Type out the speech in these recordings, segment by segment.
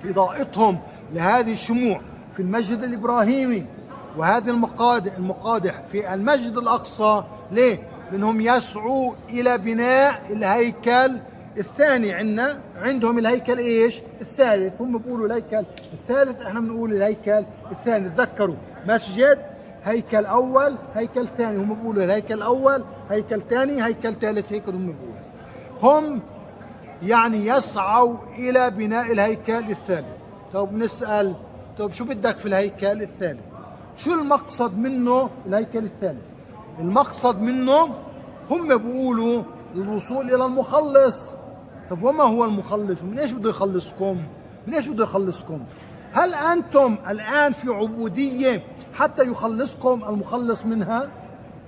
إضاءتهم لهذه الشموع في المسجد الإبراهيمي وهذه المقادح في المسجد الأقصى. ليه؟ لأنهم يسعوا إلى بناء الهيكل الثاني. عندهم الهيكل إيش؟ الثالث. هم بيقولوا الهيكل الثالث، إحنا بنقول الهيكل الثاني. تذكروا مسجد، هيكل أول، هيكل ثاني. هم بيقولوا الهيكل الأول، هيكل ثاني، هيكل ثالث. هيك هم بيقولوا. هم يعني يسعوا إلى بناء الهيكل الثالث. طب نسأل، طب شو بدك في الهيكل الثالث؟ شو المقصد منه الهيكل الثالث؟ المقصد منه هم بيقولوا الوصول إلى المخلص. طب وما هو المخلص؟ من إيش بده يخلصكم؟ من إيش بده يخلصكم؟ هل أنتم الآن في عبودية حتى يخلصكم المخلص منها؟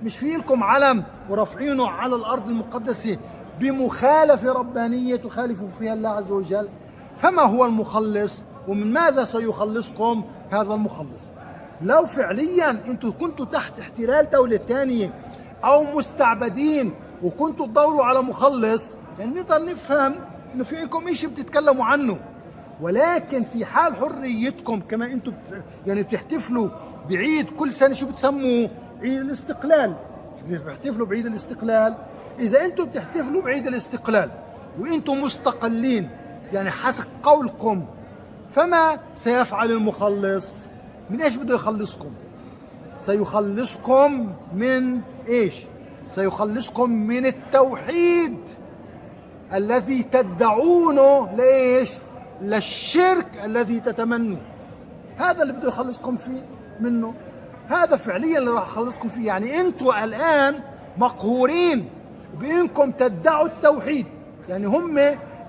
مش في لكم علم ورافعينه على الأرض المقدسة بمخالفة ربانية تخالفوا فيها الله عز وجل. فما هو المخلص ومن ماذا سيخلصكم هذا المخلص؟ لو فعليا انتم كنتوا تحت احتلال دولة ثانية او مستعبدين وكنتوا تدوروا على مخلص، يعني نقدر نفهم انه في لكم شيء بتتكلموا عنه. ولكن في حال حريتكم كما انتم يعني بتحتفلوا بعيد كل سنة، شو بتسموه؟ عيد الاستقلال. بتحتفلوا بعيد الاستقلال. إذا أنتم بتحتفلوا بعيد الاستقلال وأنتم مستقلين يعني حسب قولكم، فما سيفعل المخلص؟ من إيش بده يخلصكم؟ سيخلصكم من إيش؟ سيخلصكم من التوحيد الذي تدعونه. لإيش؟ للشرك الذي تتمنوا. هذا اللي بده يخلصكم فيه منه. هذا فعليا اللي راح يخلصكم فيه. يعني أنتم الآن مقهورين بإنكم تدعوا التوحيد. يعني هم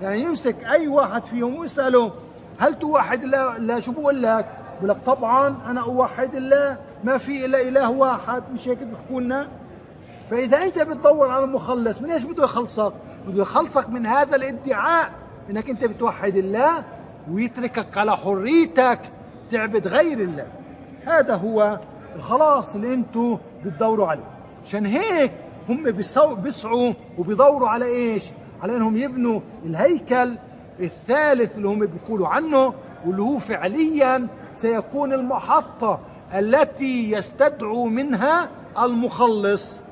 يعني يمسك أي واحد فيهم ويسأله هل توحد الله؟ لا. شو بقول لك؟ بقول لك طبعا أنا أوحد الله، ما في إلا إله واحد. مش هيك بيحكوا لنا؟ فإذا أنت بتدور على مخلص، من إيش بده يخلصك؟ بده يخلصك من هذا الادعاء إنك أنت بتوحد الله ويتركك على حريتك تعبد غير الله. هذا هو الخلاص اللي أنتوا بتدوروا عليه. عشان هيك هم بيسعوا وبيدوروا على ايش؟ على انهم يبنوا الهيكل الثالث اللي هم بيقولوا عنه، واللي هو فعليا سيكون المحطة التي يستدعوا منها المخلص.